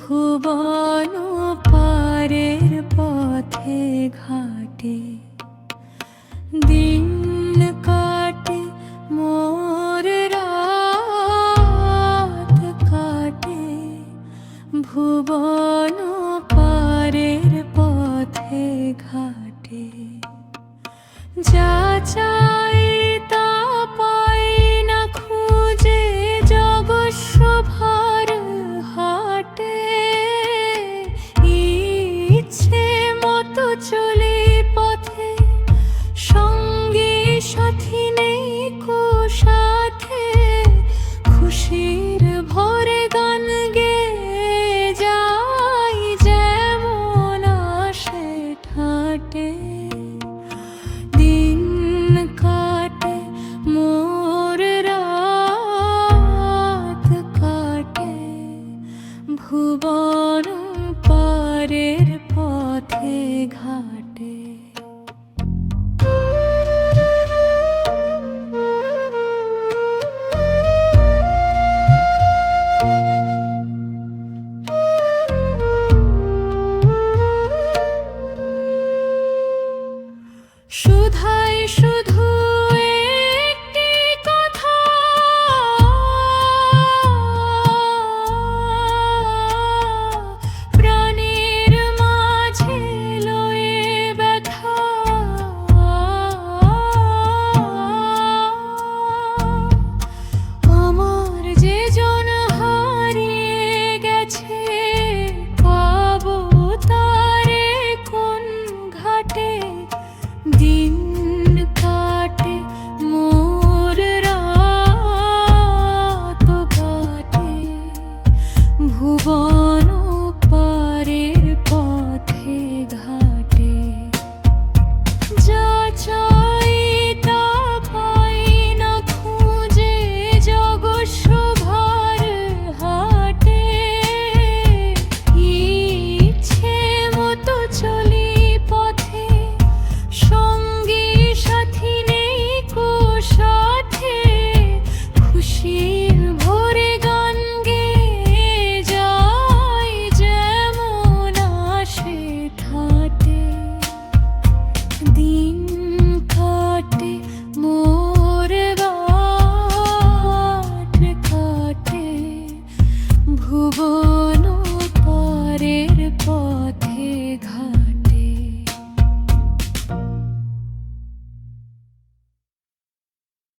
ভুবন পারের পথে ঘাটে দিন কাটে মোর রাত কাটে। ভুবন পারের পথে ঘাটে যা চাই তা পাই না খুঁজে জগৎসভার হাটে। ইচ্ছে মতো চলে পথে সঙ্গী সাথী নেই কো সাথে। খুশির ভরে গান গেয়ে যাই যেমন আসে ঠাটে। দিন কাটে মোর রাত কাটে ভুবন পারের পথে ঘাটে। শুধাই শুধু একটি কথা, প্রাণের মাঝে লয়ে ব্যথা। আমার যে জন হারিয়ে গেছে পাবো তারে কোন ঘাটে। দিন কাটে মোর রাত কাটে ভুবন